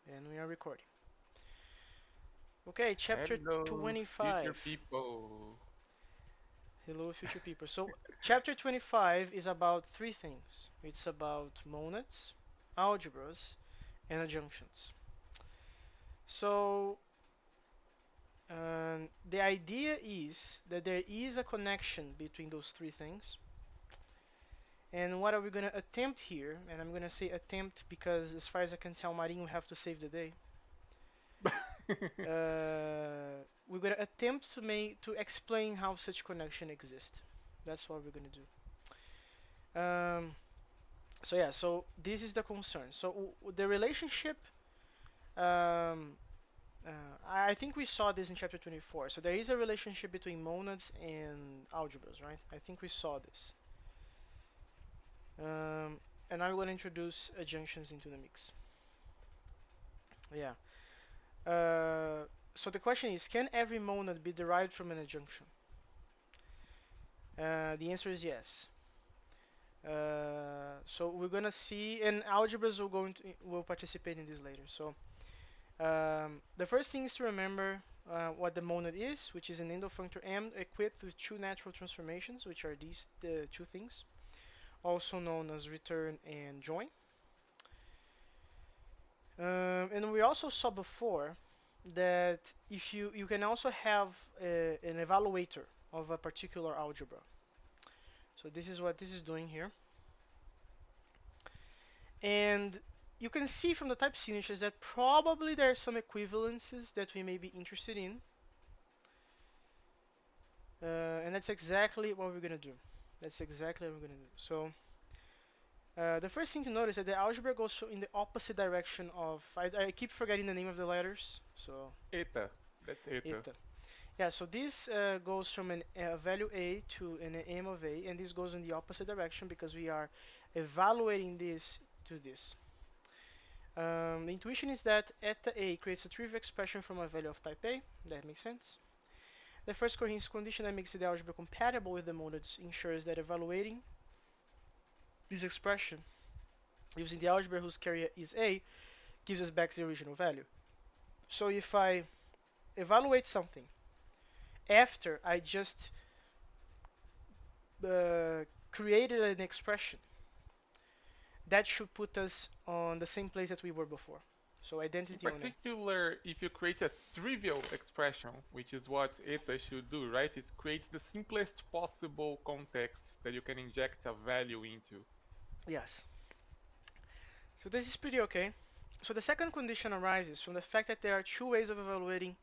And we are recording. Okay, chapter Hello, future 25. people. Hello, future people. So, chapter 25 is about three things. It's about monads, algebras, and adjunctions. So, the idea is that there is a connection between those three things. And what are we going to attempt here? And I'm going to say attempt because, as far as I can tell, Marinho will have to save the day. We're going to attempt to explain how such connection exists. That's what we're going to do. So yeah, so this is the concern. So the relationship, um, I think we saw this in chapter 24. So there is a relationship between monads and algebras, right? I think we saw this. Um, and I'm going to introduce adjunctions into the mix. Yeah. So the question is, can every monad be derived from an adjunction? The answer is yes. So we're gonna see, and algebras will participate in this later. So the first thing is to remember what the monad is, which is an endofunctor M equipped with two natural transformations, which are these two things, also known as return and join. And we also saw before that if you can also have an evaluator of a particular algebra. So this is what this is doing here. And you can see from the type signatures that probably there are some equivalences that we may be interested in. And that's exactly what we're going to do. That's exactly what we're going to do. So the first thing to notice is that the algebra goes in the opposite direction of, I keep forgetting the name of the letters. So Eta, that's eta. eta. Yeah, so this goes from a value A to an M of A, and this goes in the opposite direction because we are evaluating this to this. The intuition is that eta A creates a trivial expression from a value of type A. That makes sense. The first coherence condition that makes the algebra compatible with the monads ensures that evaluating this expression using the algebra whose carrier is A gives us back the original value. So if I evaluate something after I just created an expression, that should put us on the same place that we were before. So In identity on A. particular, if you create a trivial expression, which is what eta should do, right? It creates the simplest possible context that you can inject a value into. Yes. So this is pretty okay. So the second condition arises from the fact that there are two ways of evaluating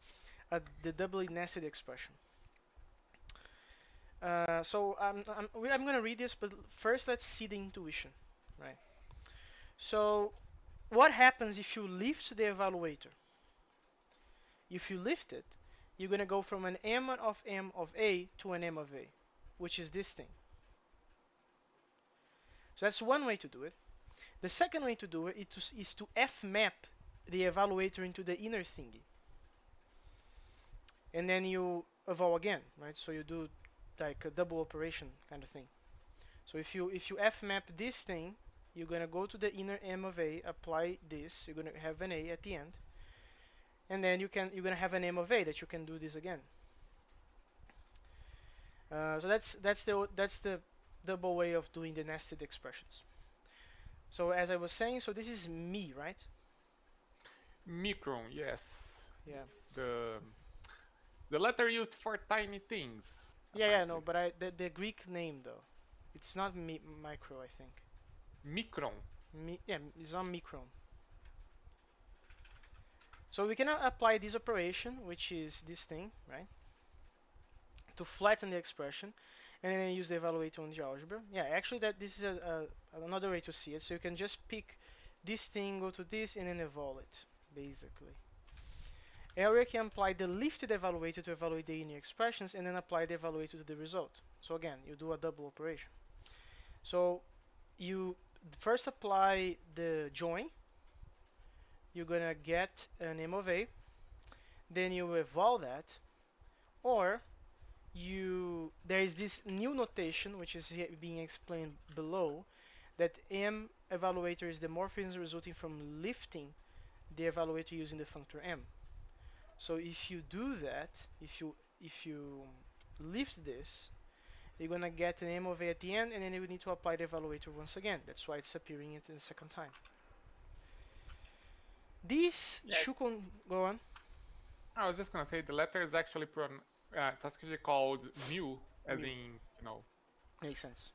the doubly nested expression. So I'm going to read this, but first let's see the intuition, right? So what happens if you lift the evaluator? If you lift it, you're going to go from an M of A to an M of A, which is this thing. So that's one way to do it. The second way to do it is to F map the evaluator into the inner thingy. And then you eval again, right? So you do like a double operation kind of thing. So if you F map this thing, you're gonna go to the inner M of A, apply this, you're gonna have an A at the end, and then you're gonna have an M of A that you can do this again. So that's the double way of doing the nested expressions. So as I was saying, so this is me, right? Micron, yes. Yeah. It's the letter used for tiny things, Yeah, no, apparently. but the Greek name though, it's not micro, I think. Micron. Yeah, it's on micron. So we can apply this operation, which is this thing, right, to flatten the expression, and then use the evaluator on the algebra. Yeah, actually, that this is another way to see it. So you can just pick this thing, go to this, and then evaluate it, basically. Area can apply the lifted evaluator to evaluate the inner expressions, and then apply the evaluator to the result. So again, you do a double operation. So you first apply the join. You're gonna get an M of A, then you eval that, or you there is this new notation which is being explained below, that M evaluator is the morphism resulting from lifting the evaluator using the functor m. So if you do that, if you lift this, you're gonna get an m of a at the end, and then you need to apply the evaluator once again. That's why it's appearing it in the second time. These Yeah, two go on. I was just gonna say the letter is actually it's actually called mu, as Mu in makes sense.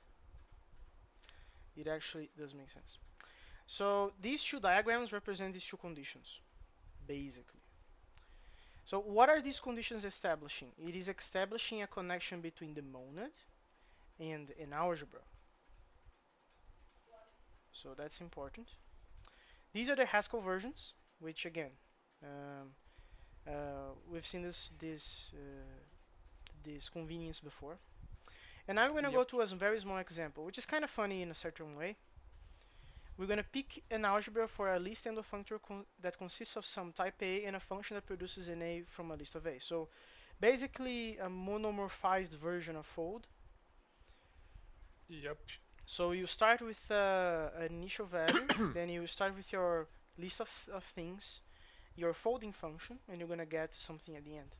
It actually does make sense. So these two diagrams represent these two conditions, basically. So what are these conditions establishing? It is establishing a connection between the monad and an algebra. So that's important. These are the Haskell versions, which again, um, we've seen this convenience before. And now we're gonna go Yep. to a very small example, which is kind of funny in a certain way. We're gonna pick an algebra for a list and a functor that consists of some type A and a function that produces an A from a list of A. So basically a monomorphized version of fold. Yep. So you start with an initial value, then you start with your list of things, your folding function, and you're gonna get something at the end.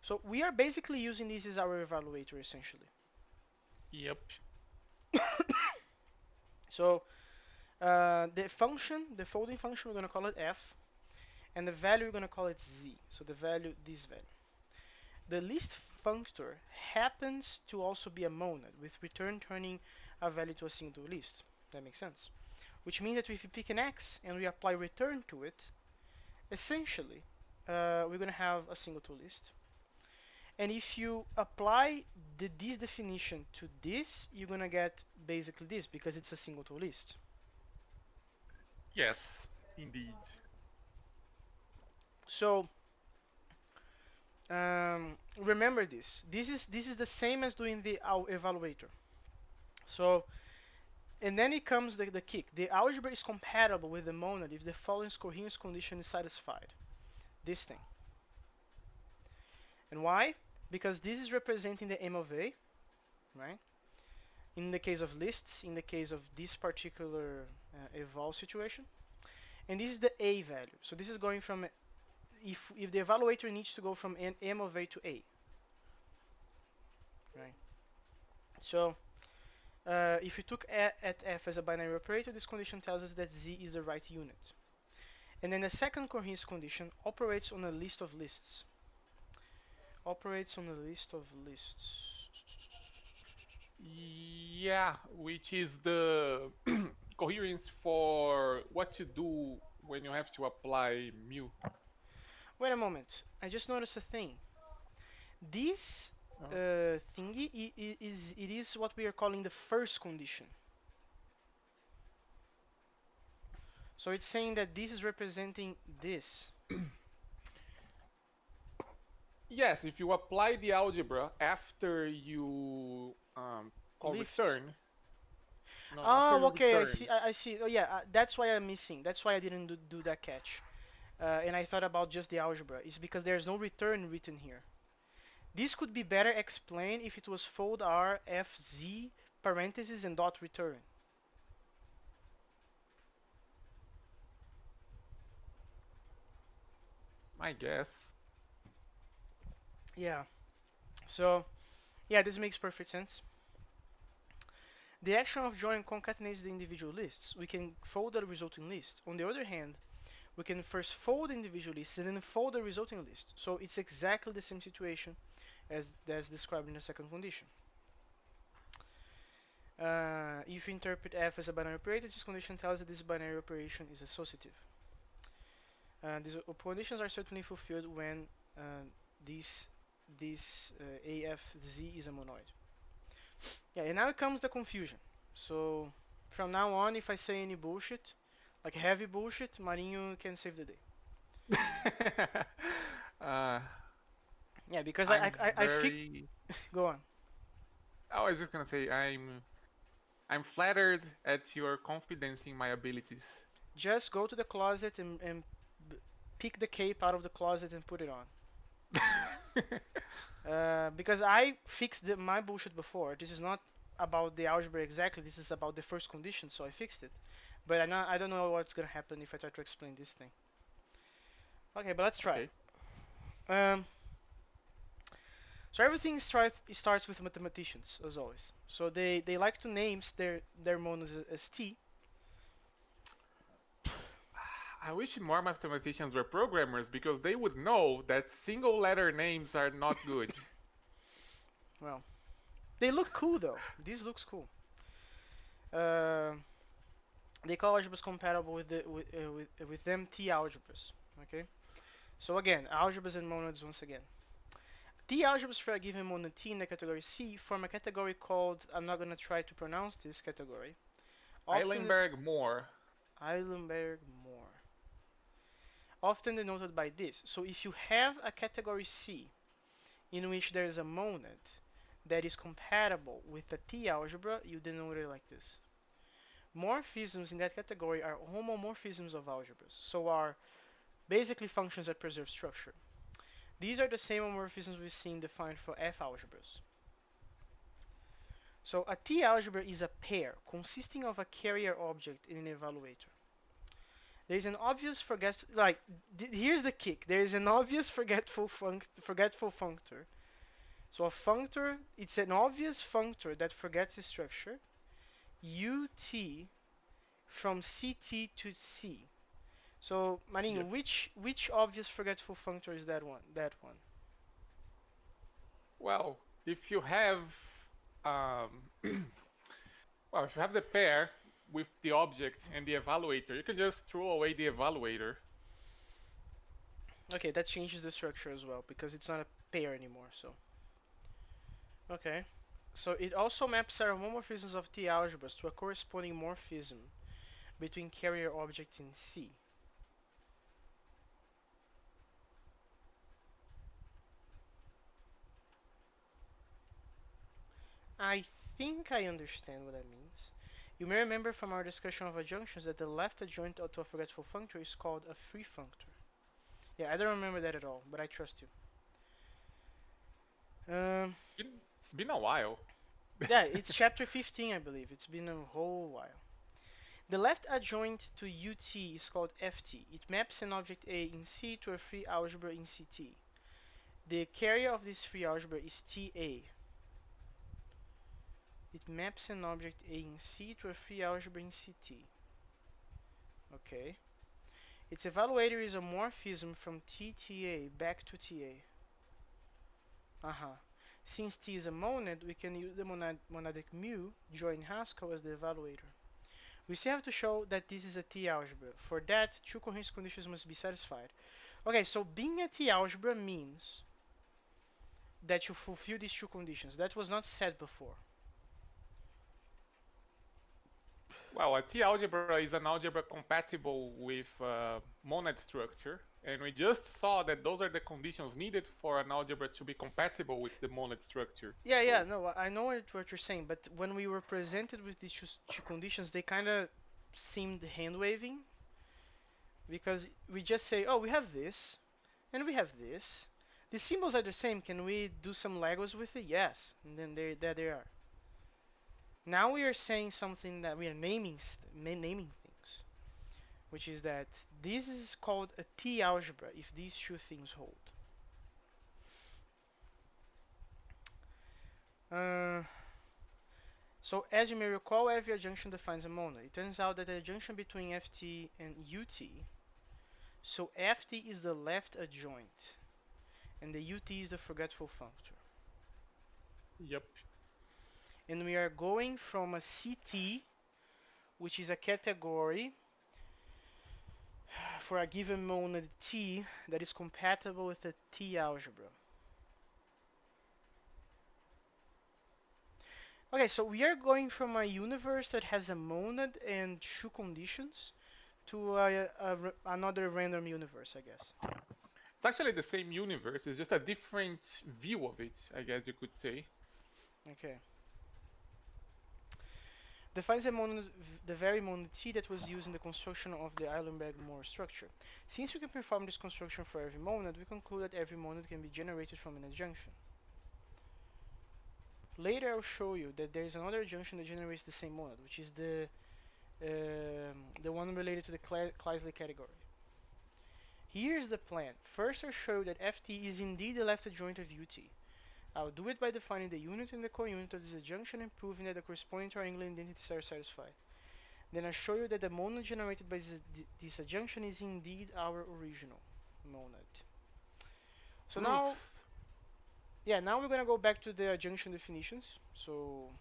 So we are basically using this as our evaluator essentially. Yep. So the function, the folding function, we're gonna call it f, and the value we're gonna call it z. So the value, this value. The list functor happens to also be a monad, with return turning a value to a single list. That makes sense. Which means that if we pick an x and we apply return to it, essentially, we're going to have a singleton list. And if you apply this definition to this, you're going to get basically this, because it's a singleton list. Yes, indeed. So remember this. This is the same as doing the evaluator. So and then it comes the kick. The algebra is compatible with the monad if the following coherence condition is satisfied. This thing. And why? Because this is representing the M of A, right? In the case of lists, in the case of this particular eval situation. And this is the A value. So this is going from, if the evaluator needs to go from M of A to A, right? So if we took at F as a binary operator, this condition tells us that Z is the right unit. And then the second coherence condition operates on a list of lists. Operates on a list of lists. Yeah, which is the coherence for what to do when you have to apply mu. Wait a moment. I just noticed a thing. This Oh. thingy is what we are calling the first condition. So it's saying that this is representing this. Yes, if you apply the algebra after you call Lift. return, no, after Oh, you okay. I return, see. I see. Oh, yeah. That's why I'm missing. That's why I didn't do that catch. And I thought about just the algebra. It's because there's no return written here. This could be better explained if it was fold r f z parentheses and dot return. I guess. Yeah. So yeah, this makes perfect sense. The action of join concatenates the individual lists. We can fold the resulting list. On the other hand, we can first fold individual lists and then fold the resulting list. So it's exactly the same situation as described in the second condition. If you interpret f as a binary operator, this condition tells that this binary operation is associative. These conditions are certainly fulfilled when uh, this AFZ is a monoid. Yeah, and now comes the confusion. So from now on, if I say any bullshit, like heavy bullshit, Marinho can save the day. uh, Yeah, because I'm I fix. very. Go on. I was just gonna say I'm flattered at your confidence in my abilities. Just go to the closet and pick the cape out of the closet and put it on. Because I fixed my bullshit before. This is not about the algebra exactly. This is about the first condition, so I fixed it. But I don't know what's gonna happen if I try to explain this thing. Okay, but let's try. Okay. Um, so everything starts with mathematicians, as always. So they like to name their monads as T. I wish more mathematicians were programmers because they would know that single letter names are not good. Well, they look cool though. These looks cool. Uh, they call algebras compatible with them T algebras. Okay. So again, algebras and monads once again. T algebras for a given monad T in the category C form a category called, I'm not gonna try to pronounce this category. Often Eilenberg Moore. Eilenberg Moore. Often denoted by this. So if you have a category C in which there is a monad that is compatible with the T algebra, you denote it like this. Morphisms in that category are homomorphisms of algebras, so are basically functions that preserve structure. These are the same homomorphisms we've seen defined for F algebras. So a T algebra is a pair consisting of a carrier object and an evaluator. There is an obvious here's the kick. There is an obvious forgetful functor. So a functor, it's an obvious functor that forgets its structure. UT from CT to C. So Marinho, Yep. which obvious forgetful functor is that one? That one. Well, if you have um, well, if you have the pair with the object and the evaluator, you can just throw away the evaluator. Okay, that changes the structure as well because it's not a pair anymore. So okay. So it also maps homomorphisms of T algebras to a corresponding morphism between carrier objects in C. I think I understand what that means. You may remember from our discussion of adjunctions that the left adjoint to a forgetful functor is called a free functor. Yeah, I don't remember that at all, but I trust you. It's been a while. Yeah, it's chapter 15, I believe. It's been a whole while. The left adjoint to UT is called FT. It maps an object A in C to a free algebra in CT. The carrier of this free algebra is TA. It maps an object A in C to a free algebra in CT. Okay. Its evaluator is a morphism from TTA back to TA. Uh-huh. Since T is a monad, we can use the monadic mu, join Haskell, as the evaluator. We still have to show that this is a T algebra. For that, two coherence conditions must be satisfied. Okay, so being a T algebra means that you fulfill these two conditions. That was not said before. Well, a T algebra is an algebra compatible with monad structure, and we just saw that those are the conditions needed for an algebra to be compatible with the monad structure. Yeah, yeah, So, no, I know what you're saying, but when we were presented with these two conditions, they kind of seemed hand waving because we just say, oh, we have this and we have this. The symbols are the same. Can we do some Legos with it? Yes. And then there they are. Now we are saying something that we are naming things, which is that this is called a T algebra if these two things hold. Uh, so as you may recall, every adjunction defines a monad. It turns out that the adjunction between FT and UT, so FT is the left adjoint, and the UT is the forgetful functor. yep, And we are going from a CT, which is a category for a given monad T that is compatible with a T algebra. Okay, so we are going from a universe that has a monad and two conditions to another random universe, I guess. it's actually the same universe. It's just a different view of it, I guess you could say. Okay. Defines a monad, the very monad T that was used in the construction of the Eilenberg-Moore structure. Since we can perform this construction for every monad, we conclude that every monad can be generated from an adjunction. Later I'll show you that there is another adjunction that generates the same monad, which is the one related to the Kleisli category. Here's the plan. First, I'll show you that Ft is indeed the left adjoint of Ut. I'll do it by defining the unit and the counit of this adjunction and proving that the corresponding triangular identities are satisfied. Then I'll show you that the monad generated by this adjunction is indeed our original monad. So now, Proofs. yeah, now we're gonna go back to the adjunction definitions. So,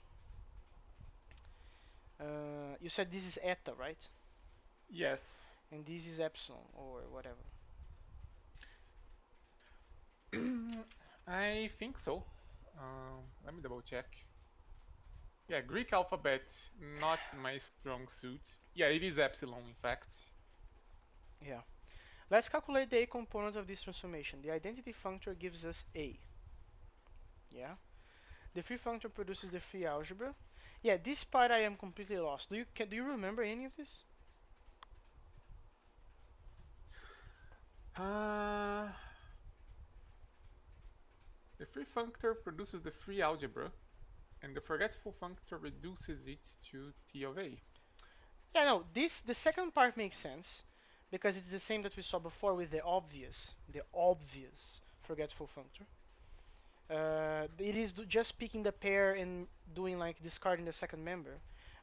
you said this is eta, right? Yes. And this is epsilon or whatever. I think so. Let me double check. Yeah, Greek alphabet, not my strong suit. Yeah, it is epsilon, in fact. Yeah. Let's calculate the A component of this transformation. The identity functor gives us A. Yeah. The free functor produces the free algebra. Yeah, this part I am completely lost. Do you remember any of this? Uh, the free functor produces the free algebra, and the forgetful functor reduces it to T of A. Yeah, no, the second part makes sense because it's the same that we saw before with the obvious forgetful functor. It is just picking the pair and doing like discarding the second member.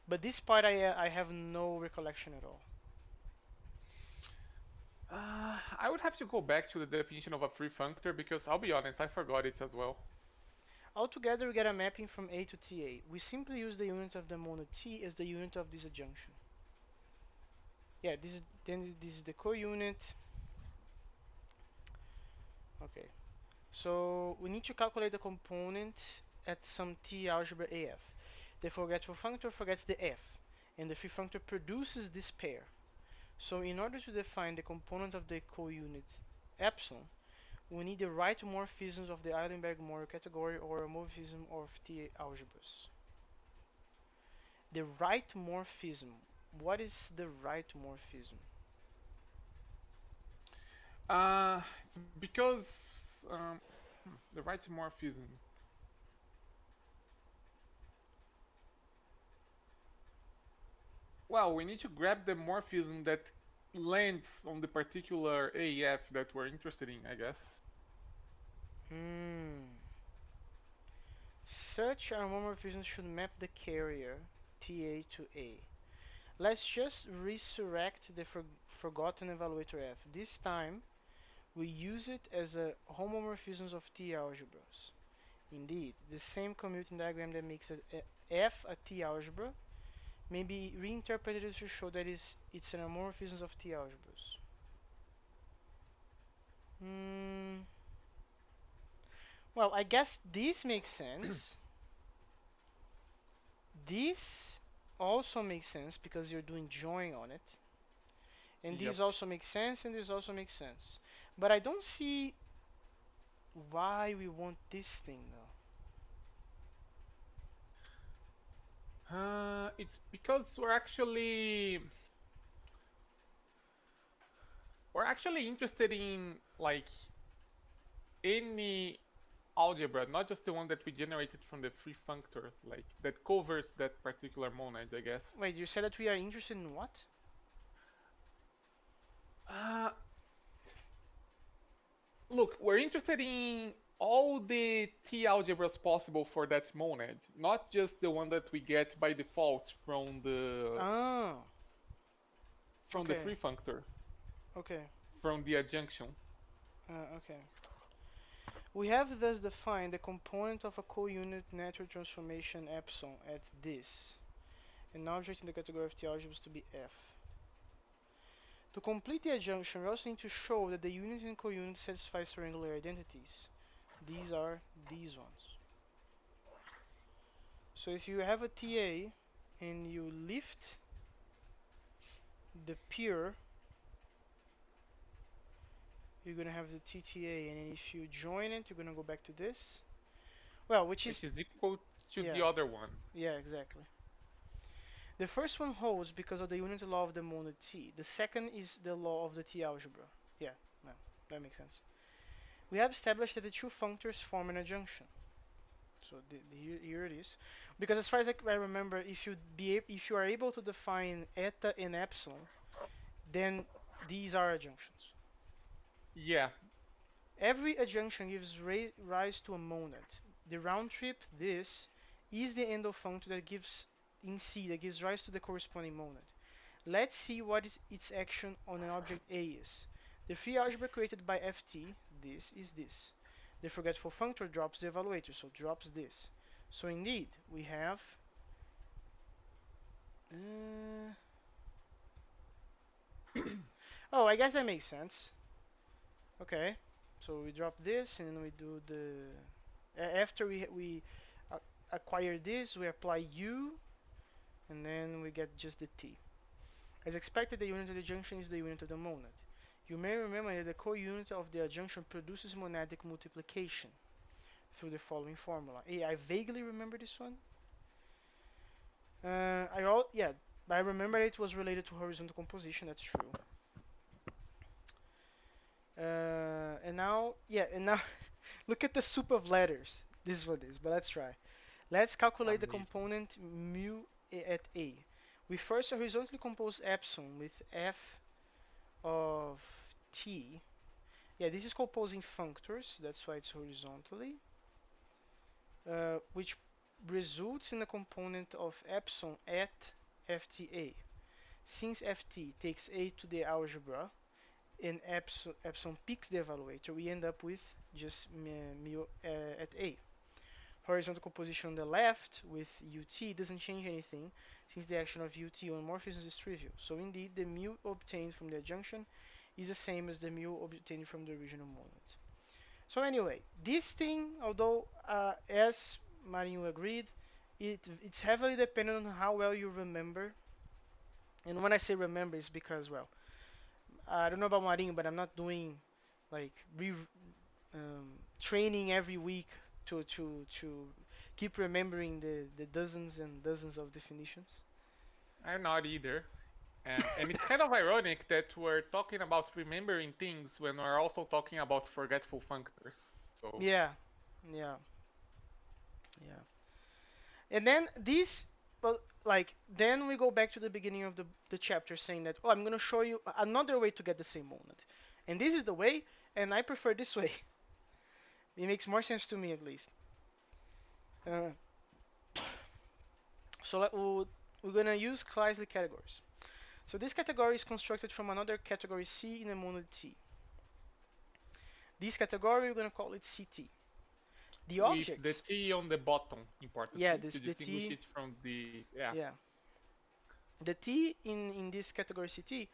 But this part I have no recollection at all. I would have to go back to the definition of a free functor because I'll be honest, I forgot it as well. Altogether, we get a mapping from A to TA. We simply use the unit of the monad T as the unit of this adjunction. Yeah, this is the co-unit. Okay, so we need to calculate the component at some T algebra AF. The forgetful functor forgets the F, and the free functor produces this pair. So in order to define the component of the co-unit epsilon, we need the right morphisms of the Eilenberg-Moyer category or a morphism of T algebras. The right morphism. What is the right morphism? It's because um, the right morphism. Well, we need to grab the morphism that lands on the particular AF that we're interested in, I guess. Hmm. Such a morphism should map the carrier TA to A. Let's just resurrect the forgotten evaluator F. This time, we use it as a homomorphism of T algebras. Indeed, the same commuting diagram that makes F a T algebra may be reinterpreted to show that it's an homomorphism of T algebras. Hmm. Well, I guess this makes sense. This also makes sense because you're doing join on it. And Yep. this also makes sense, and this also makes sense. But I don't see why we want this thing though. It's because we're actually interested in like any algebra, not just the one that we generated from the free functor, like that covers that particular monad, I guess. Wait, you said that we are interested in what? Uh, Look, we're interested in all the T algebras possible for that monad, not just the one that we get by default Ah, from the okay, free functor, okay, from the adjunction. okay. We have thus defined the component of a co-unit natural transformation epsilon at this, an object in the category of T algebras to be F. To complete the adjunction, we also need to show that the unit and co-unit satisfy triangular identities. These are these ones. So if you have a TA and you lift the pure, you're gonna have the TTA, and if you join it, you're gonna go back to this. Well, which is Which is equal to yeah, the other one. yeah, exactly. The first one holds because of the unity law of the monad T. The second is the law of the T algebra. Yeah, no, that makes sense. We have established that the two functors form an adjunction. So here it is. Because as far as I remember, if you are able to define eta and epsilon, then these are adjunctions. Yeah, Every adjunction gives rise to a monad. The round trip, this, is the end of function that gives in C that gives rise to the corresponding monad. Let's see what is its action on an object A is. The free algebra created by Ft, this is this. The forgetful functor drops the evaluator, so drops this. So indeed, we have. Uh, oh, I guess that makes sense. Okay, so we drop this and we do the. After we uh, acquire this, we apply U, and then we get just the T. As expected, the unit of the junction is the unit of the monad. You may remember that the co-unit of the adjunction produces monadic multiplication through the following formula. I vaguely remember this one. Yeah, I remember it was related to horizontal composition. That's true. And now look at the soup of letters. This is what it is, but let's try. Let's calculate the amazing. component mu at A. We first horizontally compose epsilon with f of t. Yeah, this is composing functors, that's why it's horizontally, which results in a component of epsilon at fta. Since ft takes A to the algebra and epsilon picks the evaluator, we end up with just mu at A. Horizontal composition on the left with ut doesn't change anything since the action of ut on morphisms is trivial. So indeed, the mu obtained from the adjunction is the same as the mu obtained from the original monad. So anyway, this thing, although as Marinho agreed, it's heavily dependent on how well you remember. And when I say remember, it's because, well, I don't know about Marinho, but I'm not doing like training every week to keep remembering the dozens and dozens of definitions. I'm not either. And it's kind of ironic that we're talking about remembering things when we're also talking about forgetful functors. So Yeah, yeah, yeah. And then these, well, like then we go back to the beginning of the chapter saying that, oh, I'm gonna show you another way to get the same monad, and this is the way, and I prefer this way. It makes more sense to me at least. Uh, so we're gonna use Kleisli categories. So this category is constructed from another category C in a monad T. This category we're gonna call it CT. The with the objects, T on the bottom, yeah, importantly, to the distinguish T, it from the yeah. yeah, the T in this category CT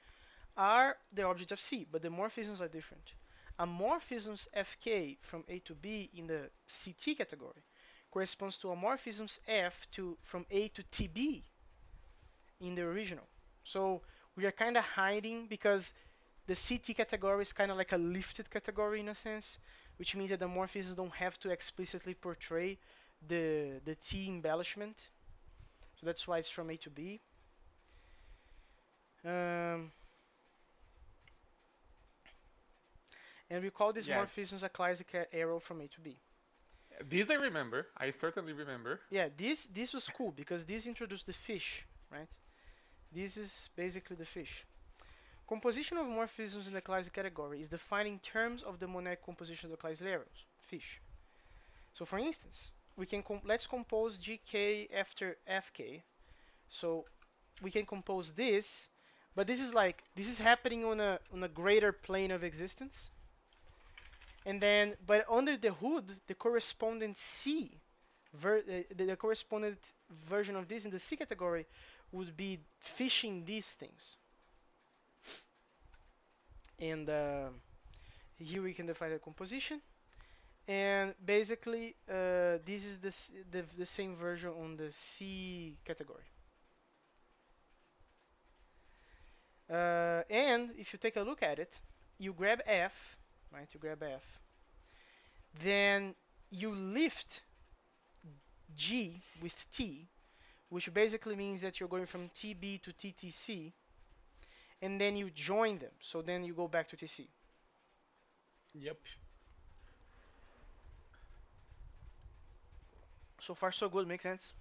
are the object of C, but the morphisms are different. A morphisms Fk from A to B in the CT category corresponds to a morphisms F to from A to TB in the original. So we are kind of hiding because the CT category is kind of like a lifted category in a sense, which means that the morphisms don't have to explicitly portray the T embellishment. So that's why it's from A to B. Um, and we call these Yeah, morphisms a classic arrow from A to B. these I remember. I certainly remember. Yeah, this was cool because this introduced the fish, right? This is basically the fish. Composition of morphisms in the classic category is defined in terms of the monadic composition of the class arrows, fish. So for instance, we can let's compose GK after FK. So we can compose this, but this is happening on a greater plane of existence. And then, but under the hood, the correspondent C, the correspondent version of this in the C category would be fishing these things. And here we can define the composition. And basically, this is the same version on the C category. And if you take a look at it, you grab F, right? You grab F. Then you lift G with T, which basically means that you're going from TB to TTC, and then you join them. So then you go back to TC. Yep. So far, so good. Makes sense.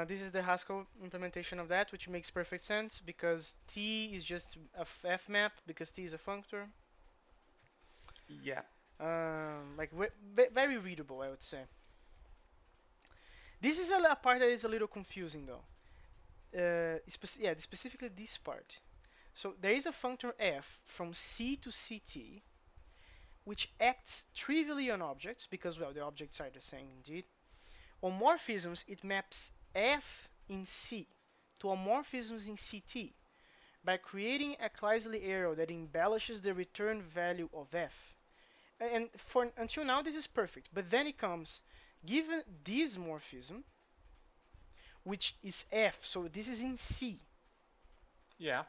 This is the Haskell implementation of that, which makes perfect sense because T is just a f map because T is a functor. Yeah. Like very readable, I would say. This is a part that is a little confusing though. Yeah, specifically this part. So there is a functor f from C to CT, which acts trivially on objects because, well, the objects are the same indeed. On morphisms, it maps f in C to homomorphisms in CT by creating a Kleisli arrow that embellishes the return value of f. And for until now, this is perfect. But then it comes, given this morphism, which is f, so this is in C, Yeah.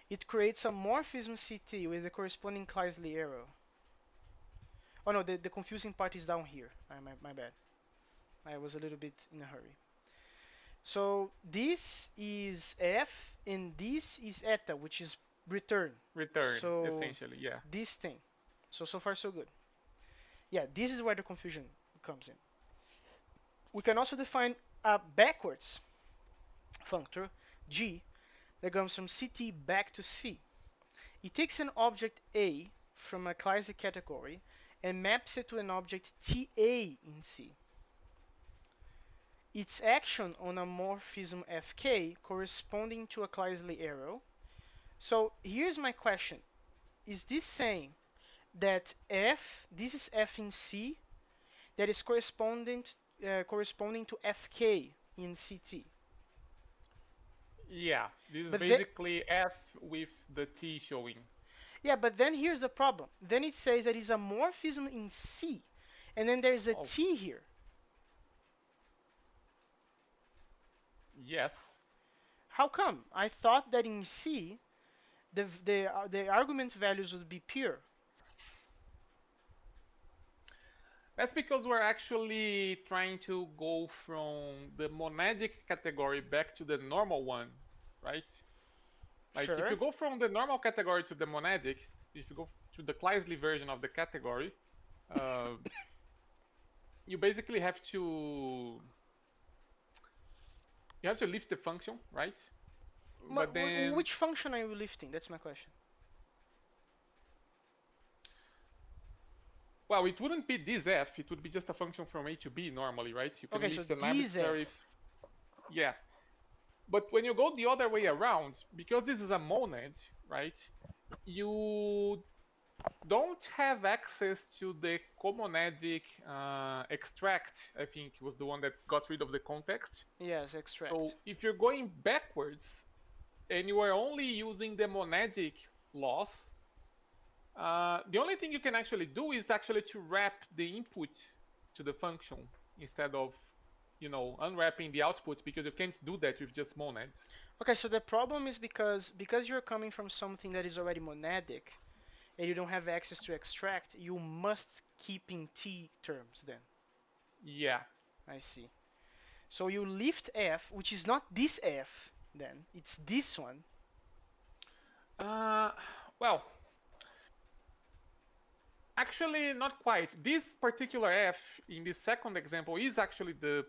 it creates a morphism CT with the corresponding Kleisli arrow. Oh no, the confusing part is down here. My bad. I was a little bit in a hurry. So this is f and this is eta, which is return. Return, So essentially. Yeah. this thing. So far so good. Yeah, this is where the confusion comes in. We can also define a backwards functor, g, that comes from CT back to C. It takes an object A from a Kleisli category and maps it to an object TA in C. Its action on a morphism Fk corresponding to a Kleisli arrow. So here's my question. Is this saying that this is F in C, that is corresponding to Fk in CT? Yeah. This is But the, basically F with the T showing. yeah, but then here's the problem. Then it says that it's a morphism in C, and then there's a Oh, T here. yes. How come? I thought that in C, the argument values would be pure. That's because we're actually trying to go from the monadic category back to the normal one, right? Like if Sure. you go from the normal category to the monadic, if you go to the Kleisli version of the category, uh, you basically have to lift the function, right? But then, Which function are you lifting? That's my question. well, it wouldn't be this f. It would be just a function from a to b normally, right? You can Okay, so lift an this f. arbitrary, yeah. But when you go the other way around, because this is a monad, right? You don't have access to the comonadic extract. I think was the one that got rid of the context. Yes, So extract. if you're going backwards and you are only using the monadic loss, the only thing you can actually do is actually to wrap the input to the function instead of, unwrapping the output, because you can't do that with just monads. Okay, so the problem is because you're coming from something that is already monadic and you don't have access to extract, you must keep in T terms then. Yeah. I see. So you lift f, which is not this f then, it's this one. Uh, well, actually, not quite. This particular f in this second example is actually the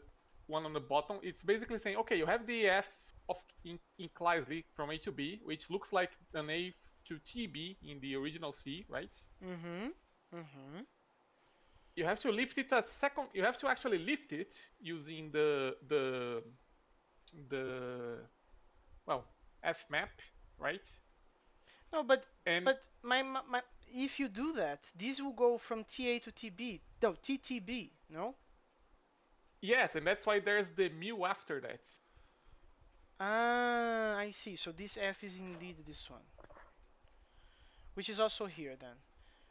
one on the bottom. It's basically saying, okay, you have the f of in Kleisli from A to B, which looks like an A to TB in the original C, right? Mm-hmm. Mm-hmm. You have to lift it a second. You have to actually lift it using the well f map, right? No, And but my if you do that, this will go from TA to TB. No, TTB. No. yes, and that's why there's the mu after that. Ah, I see. So this F is indeed this one, which is also here then.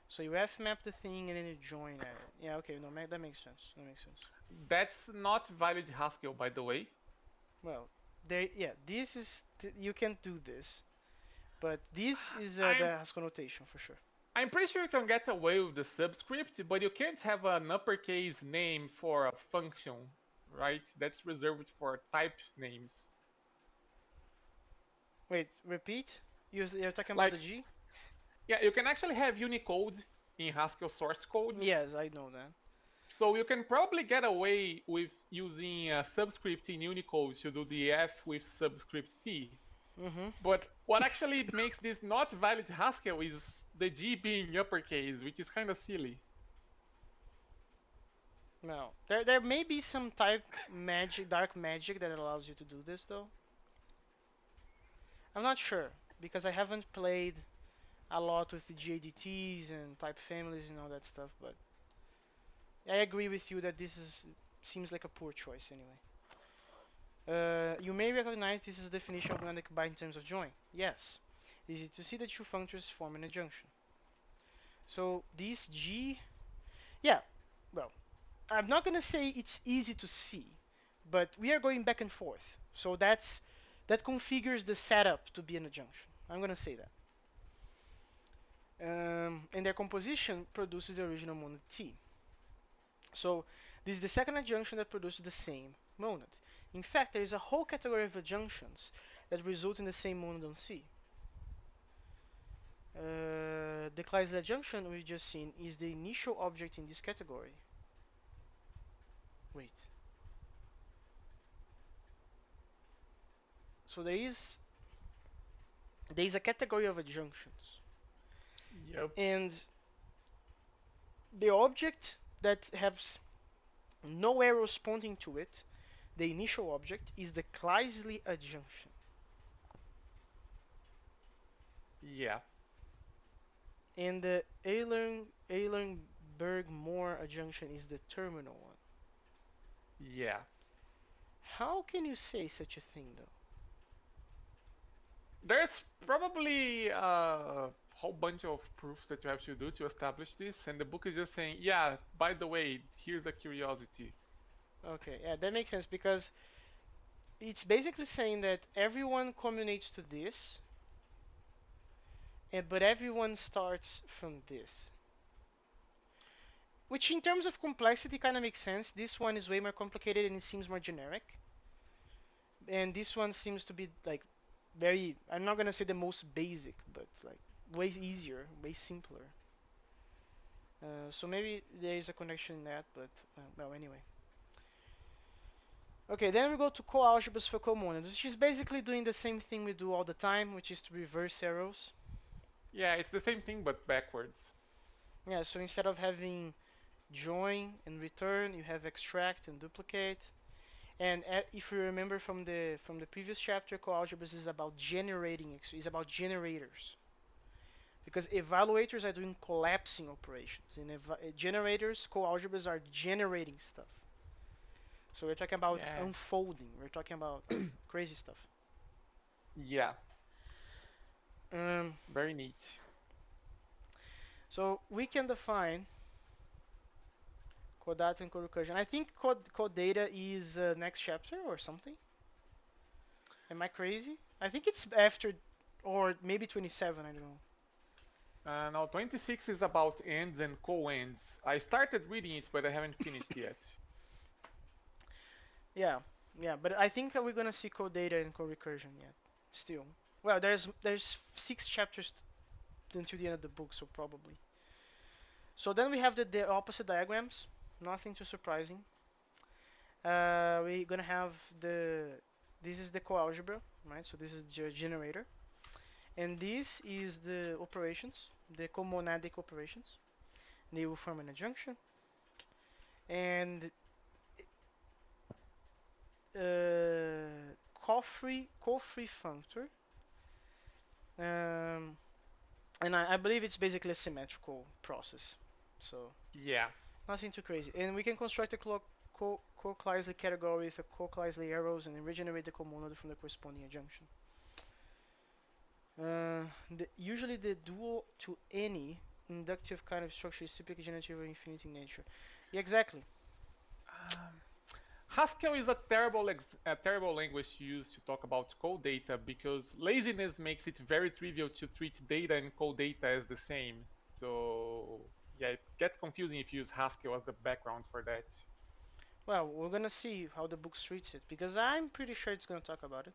So you F map the thing and then you join at it. Yeah, okay, no, that makes sense. That makes sense. That's not valid Haskell, by the way. Well, yeah, this is, you can't do this, but this is I'm the Haskell notation for sure. I'm pretty sure you can get away with the subscript, but you can't have an uppercase name for a function, right? That's reserved for type names. Wait, repeat? You're talking about Like, the G? yeah, you can actually have Unicode in Haskell source code. Yes, I know that. So you can probably get away with using a subscript in Unicode to do the F with subscript T. Hmm. But what actually makes this not valid to Haskell is the G being uppercase, which is kind of silly. No, there may be some type magic, dark magic that allows you to do this though. I'm not sure because I haven't played a lot with the GADTs and type families and all that stuff, but I agree with you that this is seems like a poor choice anyway. You may recognize this is the definition of monadic bind in terms of join. Yes. Easy to see that two functors form an adjunction. So this G, yeah, well, I'm not gonna say it's easy to see, but we are going back and forth. So that configures the setup to be an adjunction. I'm gonna say that. And their composition produces the original monad T. So this is the second adjunction that produces the same monad. In fact, there is a whole category of adjunctions that result in the same monad on C. The Kleisler adjunction we've just seen is the initial object in this category. Wait. So there is a category of adjunctions, Yep. and the object that has no arrows pointing to it, the initial object, is the Kleisler adjunction, Yeah. and the Eilenberg-Moore adjunction is the terminal one. Yeah. How can you say such a thing, though? There's probably a whole bunch of proofs that you have to do to establish this, and the book is just saying, yeah, by the way, here's a curiosity. Okay, yeah, that makes sense because it's basically saying that everyone communicates to this, but everyone starts from this. Which, in terms of complexity, kind of makes sense. This one is way more complicated and it seems more generic. And this one seems to be like very, I'm not gonna say the most basic, but like way easier, way simpler. So maybe there is a connection in that, but well, anyway. Okay, then we go to co-algebras for comonads, which is basically doing the same thing we do all the time, which is to reverse arrows. Yeah, it's the same thing but backwards. Yeah, so instead of having join and return, you have extract and duplicate. And if you remember from the previous chapter, coalgebras is about generating, is about generators. Because evaluators are doing collapsing operations. In generators, coalgebras are generating stuff. So we're talking about Yeah. unfolding. We're talking about like crazy stuff. Yeah. Um, Very neat. so we can define codata and co-recursion. I think code data is next chapter or something. Am I crazy? I think it's after, or maybe 27. I don't know. Now 26 is about ends and co-ends. I started reading it, but I haven't finished yet. Yeah, yeah, but I think we're gonna see code data and code recursion yet. Still, well, there's 6 chapters until the end of the book, so probably. So then we have the opposite diagrams. Nothing too surprising. We're gonna have this is the coalgebra, right? So this is the generator, and this is the operations, the comonadic operations. They will form an adjunction, and Coffrey functor. Um, and I believe it's basically a symmetrical process. So Yeah. nothing too crazy. And we can construct a co-Kleisler category with a co-Kleisler arrows and regenerate the comonad from the corresponding adjunction. Usually the dual to any inductive kind of structure is typically generative or infinite in nature. Yeah, exactly. Um, Haskell is a terrible language to use to talk about code data because laziness makes it very trivial to treat data and code data as the same. So yeah, it gets confusing if you use Haskell as the background for that. Well, we're gonna see how the book treats it because I'm pretty sure it's gonna talk about it.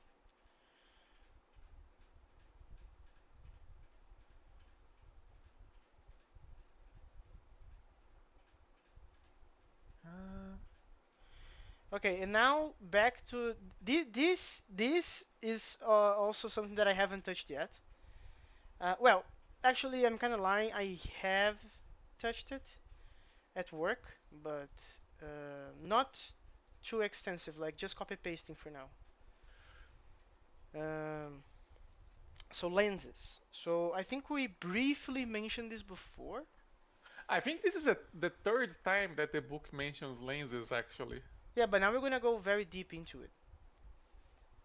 Okay, and now back to this. This is also something that I haven't touched yet. Well, actually, I'm kind of lying. I have touched it at work, but not too extensive. Like just copy pasting for now. Um, so lenses. So I think we briefly mentioned this before. I think this is the third time that the book mentions lenses actually. Yeah, but now we're gonna go very deep into it.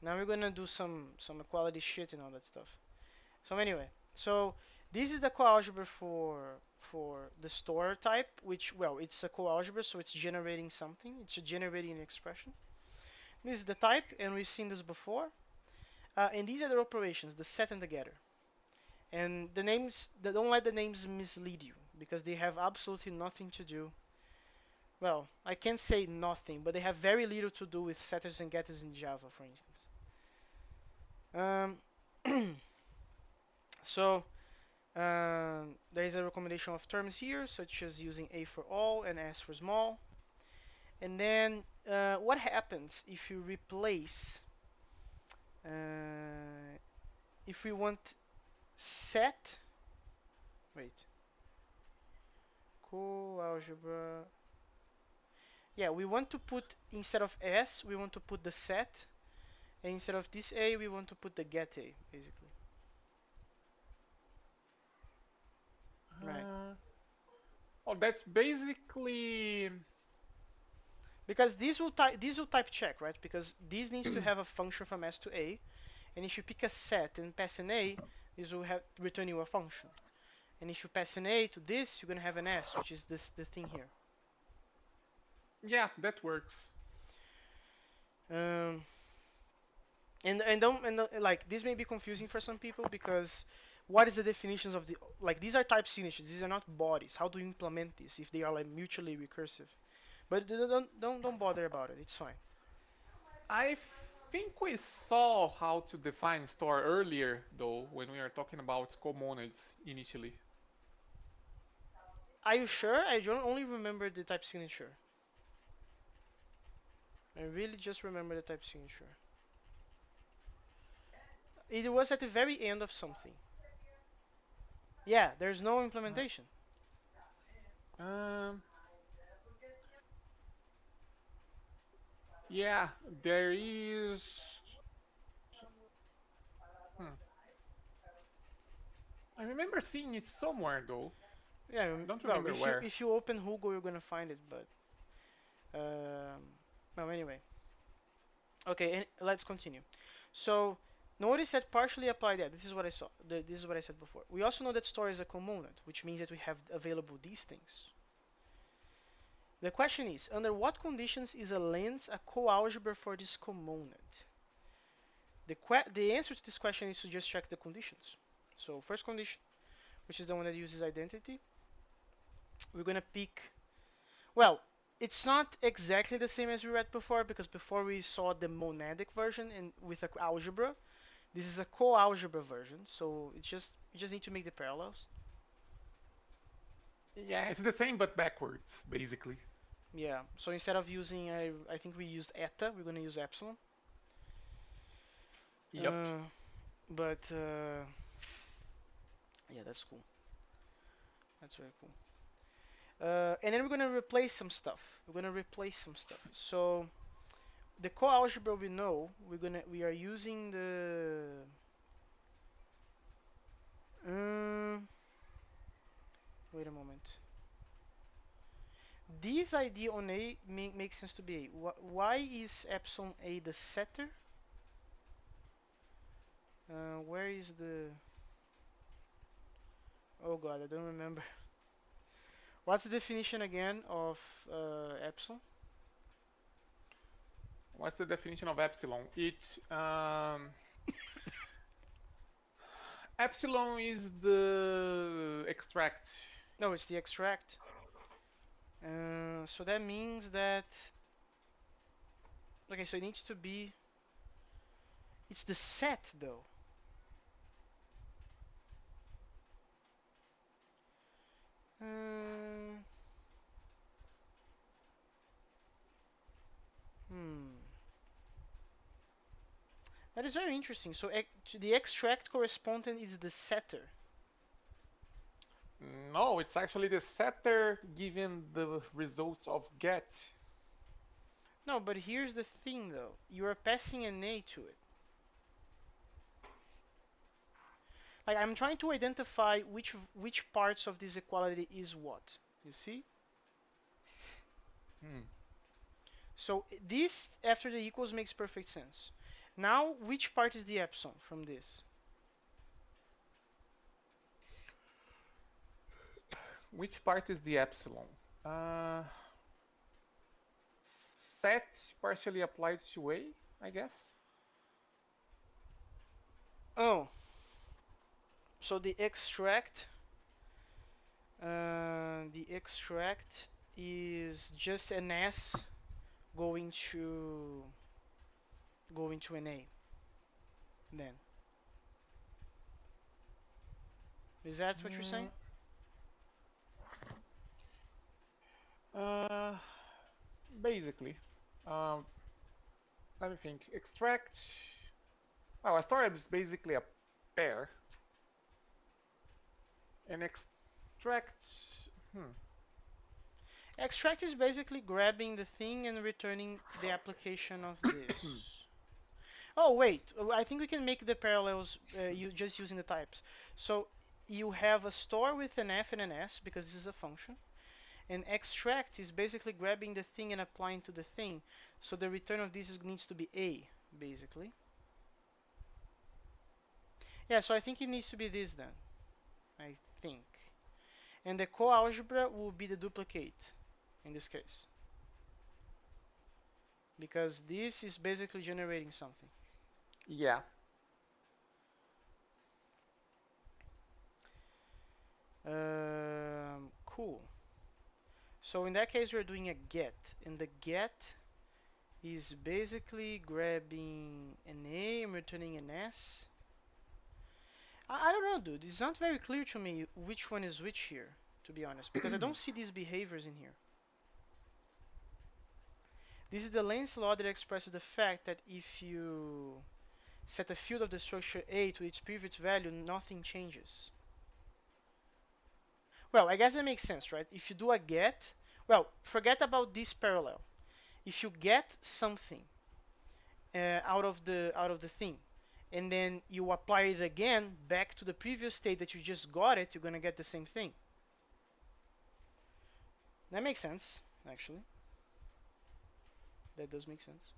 Now we're gonna do some equality shit and all that stuff. So anyway, so this is the coalgebra for the store type, which well, it's a coalgebra, so it's generating something. It's generating an expression. This is the type, and we've seen this before. And these are the operations, the set and the getter. And the names, don't let the names mislead you because they have absolutely nothing to do. Well, I can't say nothing, but they have very little to do with setters and getters in Java, for instance. Um, so there is a recommendation of terms here, such as using A for all and S for small. And then what happens if you replace, uh, if we want set, wait, coalgebra. Yeah, we want to put, instead of S, we want to put the set. And instead of this A, we want to put the get A, basically. Right. Uh, oh, that's basically. Because this will type check, right? Because this needs to have a function from S to A, and if you pick a set and pass an A, this will have return you a function. And if you pass an A to this, you're gonna have an S, which is this the thing here. Yeah, that works. Um, and don't and like this may be confusing for some people because what is the definitions of the like these are type signatures, these are not bodies. How do you implement this if they are like mutually recursive? But don't bother about it. It's fine. I think we saw how to define store earlier, though, when we were talking about comonads initially. Are you sure? I don't only remember the type signature. I really just remember the type signature. It was at the very end of something. Yeah, there's no implementation. Um, yeah, there is. Hmm. I remember seeing it somewhere, though. Yeah, Don't well, remember where. if you open Google, you're gonna find it. But well, anyway. Okay, and let's continue. So notice that partially applied. Yeah, this is what I saw. This is what I said before. We also know that store is a component, which means that we have available these things. The question is, under what conditions is a lens a coalgebra for this component? The answer to this question is to just check the conditions. So first condition, which is the one that uses identity, we're gonna pick. Well, it's not exactly the same as we read before because before we saw the monadic version and with a algebra. This is a coalgebra version, so you just need to make the parallels. Yeah, it's the same but backwards, basically. Yeah. So instead of using, I think we used eta, we're gonna use epsilon. Yep. Uh, but yeah, that's cool. That's very cool. And then we're gonna replace some stuff. We're gonna replace some stuff. So the coalgebra we know, we are using the. Uh, wait a moment. This ID on A makes sense to be A. Why is epsilon A the setter? Where is the? Oh God, I don't remember. What's the definition again of epsilon? What's the definition of epsilon? Epsilon is the extract. No, it's the extract. So that means that okay, so it needs to be. It's the set though. Hmm. That is very interesting. So the extract correspondent is the setter. No, it's actually the setter given the results of get. No, but here's the thing though. You are passing an A to it. Like I'm trying to identify which parts of this equality is what. You see? Hmm. So this after the equals makes perfect sense. Now, which part is the epsilon from this? Which part is the epsilon? Uh, Set partially applied to A, I guess. Oh, so the extract is just an S going to an A. Then is that what you're saying? Mm, uh, Basically, um, let me think. Extract. Oh, a store is basically a pair, and extract. Hmm. Extract is basically grabbing the thing and returning the application of this. Oh wait, I think we can make the parallels you just using the types. So you have a store with an f and an s because this is a function, and extract is basically grabbing the thing and applying to the thing. So the return of this needs to be a basically. Yeah, so I think it needs to be this then. I think, and the coalgebra will be the duplicate in this case because this is basically generating something. Yeah. Cool. So in that case, we're doing a get, and the get is basically grabbing an A and returning an S. I don't know, dude. It's not very clear to me which one is which here, to be honest, because I don't see these behaviors in here. This is the length law that expresses the fact that if you set a field of the structure A to its previous value, nothing changes. Well, I guess that makes sense, right? If you do a get, well, forget about this parallel. If you get something out of the thing, and then you apply it again back to the previous state that you just got it, you're gonna get the same thing. That makes sense, actually. That does make sense.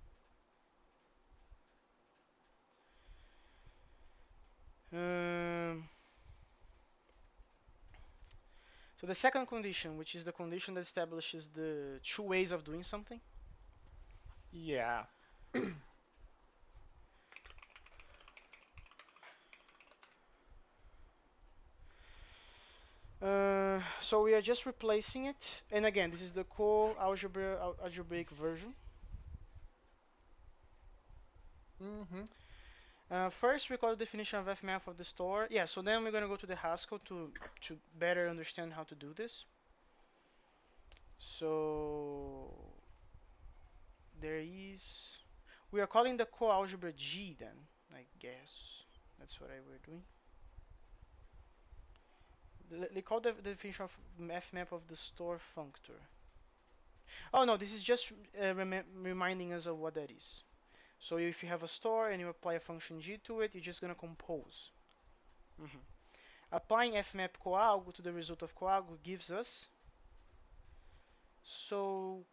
Um, so the second condition, which is the condition that establishes the two ways of doing something. Yeah. So we are just replacing it, and again, this is the algebraic version. Mm-hmm. First, we call the definition of fmap of the store. Yeah, so then we're gonna go to the Haskell to better understand how to do this. So there is. We are calling the coalgebra G then, I guess. That's what I were doing. They call the definition of fmap of the store functor. Oh no, this is just reminding us of what that is. So if you have a store and you apply a function G to it, you're just gonna compose. Mhm. Applying fmap coalg to the result of coalg gives us. So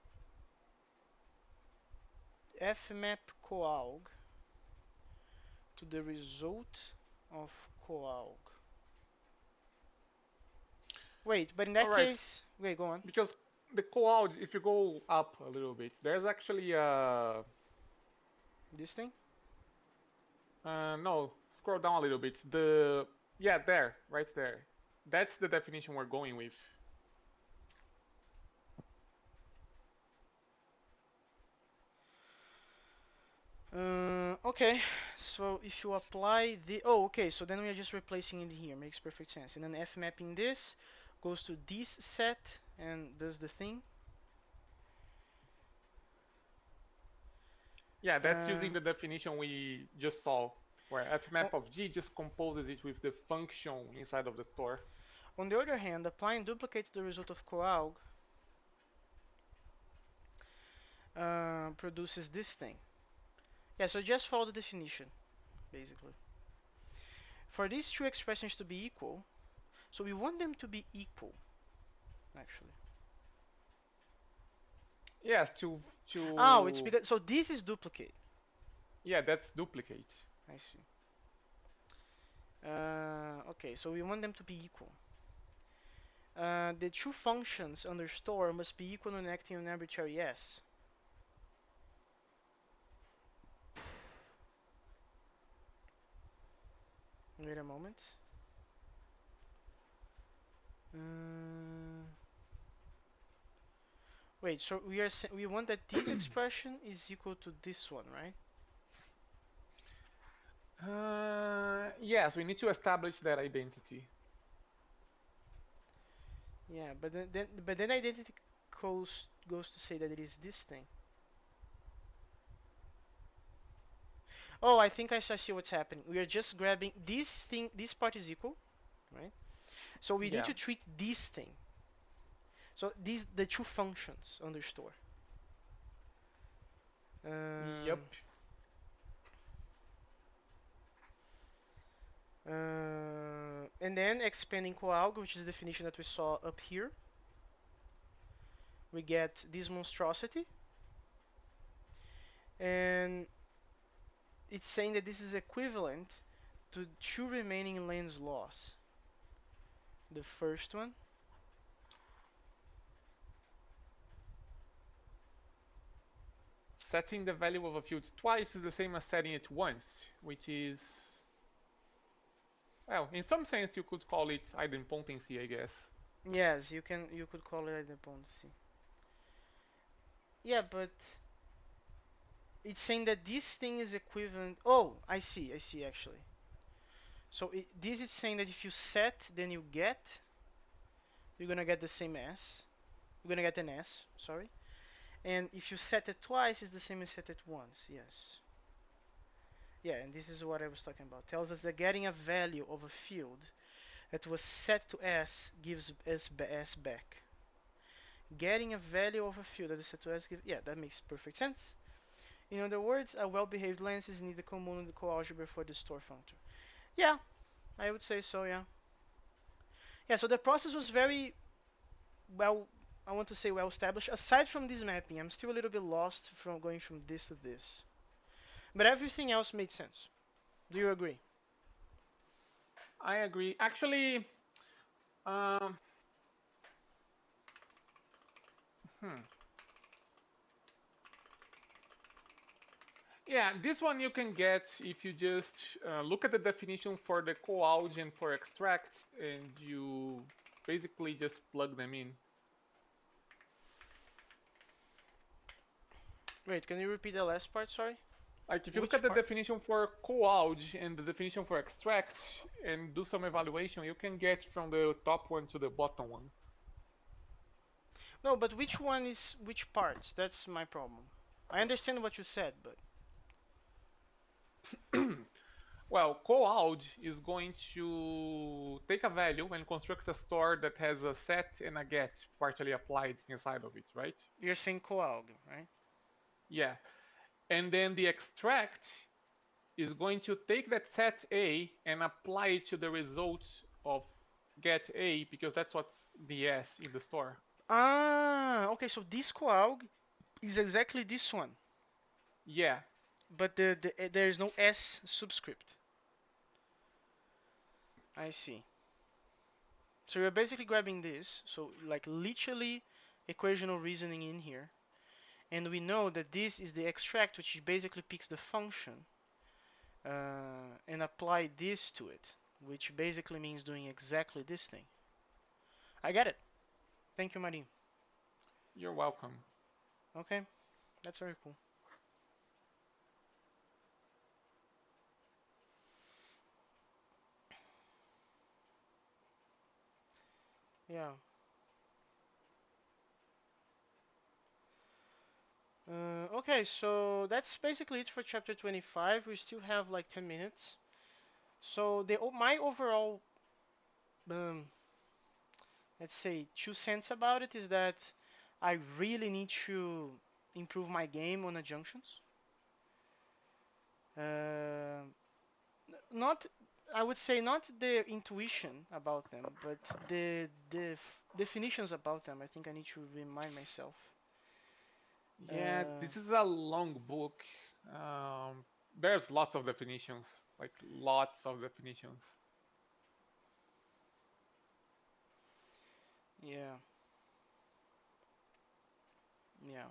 fmap coalg to the result of coalg. Wait, but in All that right. case, wait, go on. Because the clouds, if you go up a little bit, there's actually This thing? no, scroll down a little bit. The Yeah, there, right there. That's the definition we're going with. Okay, so if you apply the, oh, okay, so then we are just replacing it here, makes perfect sense. And then f mapping this goes to this set and does the thing. Yeah, that's Uh, using the definition we just saw, where f o- map of g just composes it with the function inside of the store. on the other hand, applying duplicate to the result of coalg produces this thing. Yeah, so just follow the definition, basically. For these two expressions to be equal, so we want them to be equal, actually. Yes, Oh, it's to because, so this is duplicate. yeah, that's duplicate. I see. Okay, so we want them to be equal. The two functions under store must be equal and acting on arbitrary s. Wait a moment. Uh, Wait, so we want that this expression is equal to this one, right? Yes, we need to establish that identity. Yeah, but then identity goes to say that it is this thing. Oh, I think I see what's happening. We are just grabbing this thing. This part is equal, right? So we need Yeah. to treat this thing. So these the two functions under store. Um, Yep. and then expanding coalg, which is the definition that we saw up here, we get this monstrosity, and it's saying that this is equivalent to two remaining Lenz laws. The first one, Setting the value of a field twice is the same as setting it once, which is, well, in some sense you could call it idempotency, I guess. yes, you could call it idempotency. Yeah, but it's saying that this thing is equivalent. Oh, I see actually. So this is saying that if you set, then you get, you're gonna get the same s. You're gonna get an s, sorry. And if you set it twice, it's the same as set it once. Yes. Yeah, and this is what I was talking about. Tells us that getting a value of a field that was set to s gives s back. Getting a value of a field that is set to s gives, yeah, that makes perfect sense. In other words, a well-behaved lens is neither common in the coalgebra for the store functor. Yeah, I would say so. Yeah. Yeah. So the process was very well. I want to say well established. Aside from this mapping, I'm still a little bit lost from going from this to this. But everything else made sense. Do you agree? I agree. Actually, um, hmm. Yeah, this one you can get if you just look at the definition for the coalg and for extract, and you basically just plug them in. Wait, can you repeat the last part? Sorry. Like if you look Which at the part? definition for coalg and the definition for extract and do some evaluation, you can get from the top one to the bottom one. No, but which one is which parts? That's my problem. I understand what you said, but Well, coalg is going to take a value and construct a store that has a set and a get partially applied inside of it, right? you're saying coalg, right? Yeah. And then the extract is going to take that set A and apply it to the result of get A because that's what's the S in the store. Ah, okay. So this coalg is exactly this one, Yeah, but there is no s subscript. I see. So you're basically grabbing this, so like literally equational reasoning in here, and we know that this is the extract, which basically picks the function and apply this to it, which basically means doing exactly this thing. I get it. Thank you, Marin. you're welcome. Okay, that's very cool. Yeah. Okay, so that's basically it for chapter 25. We still have like 10 minutes. So my overall, um, let's say, 2 cents about it is that I really need to improve my game on adjunctions. Uh, not, I would say not the intuition about them, but the definitions about them. I think I need to remind myself. Yeah, Uh, this is a long book. There's lots of definitions, like lots of definitions. yeah, yeah.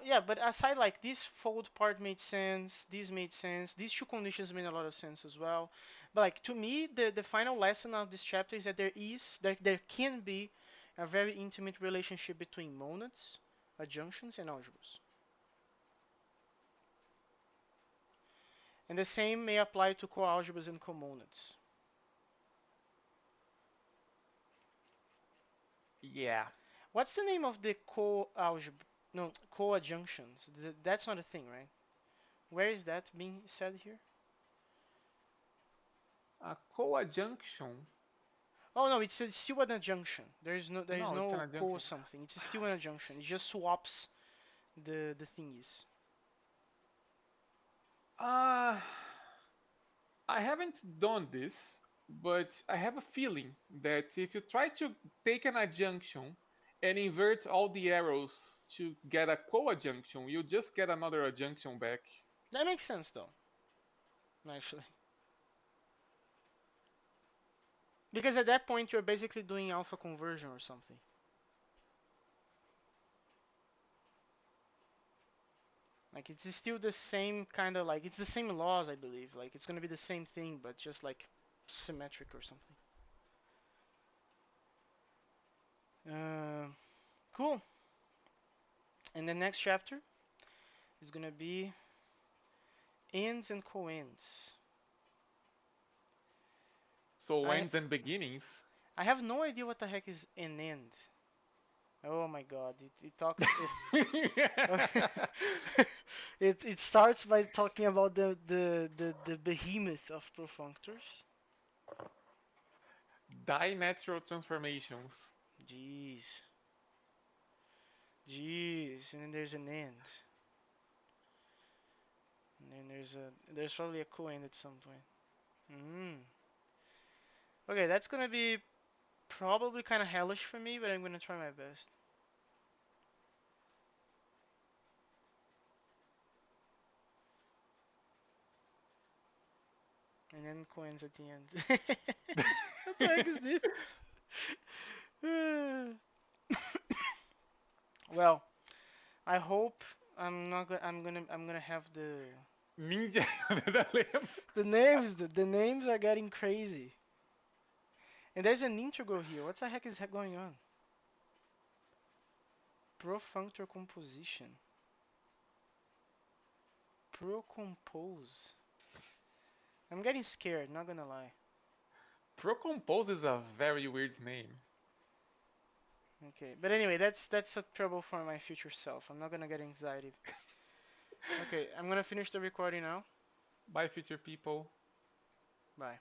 Yeah, but aside like this fold part made sense, this made sense, these two conditions made a lot of sense as well. But like to me, the final lesson of this chapter is that there can be a very intimate relationship between monads, adjunctions, and algebras. And the same may apply to coalgebras and comonads. Yeah. What's the name of the coalgebra? No, coadjunctions. That's not a thing, right? Where is that being said here? A coadjunction? Oh no, it's still an adjunction. There is No, it's an no co adjunction. something. It's still an adjunction. It just swaps the thingies. Uh, I haven't done this, but I have a feeling that if you try to take an adjunction and invert all the arrows to get a coadjunction, you just get another adjunction back. That makes sense though, actually, because at that point you're basically doing alpha conversion or something. Like it's still the same kind of like it's the same laws, I believe. Like it's gonna be the same thing, but just like symmetric or something. Uh, cool. And the next chapter is gonna be ends and coends. So I ends and beginnings. I have no idea what the heck is an end. Oh my god, it talks it it starts by talking about the behemoth of profunctors. Dinatural transformations. Jeez. Jeez. And then there's an end. And then there's probably a co-end at some point. Mm. Okay, that's gonna be probably kind of hellish for me, but I'm gonna try my best. And then co-ends at the end. What the heck is this? Well, I hope I'm gonna have Ninja da Lema. the names are getting crazy. And there's an integral here. What the heck is going on? Profunctor composition. Procompose. I'm getting scared, not gonna lie. Procompose is a very weird name. Okay, but anyway, that's a trouble for my future self. I'm not gonna get anxiety. Okay, I'm gonna finish the recording now. Bye, future people. Bye.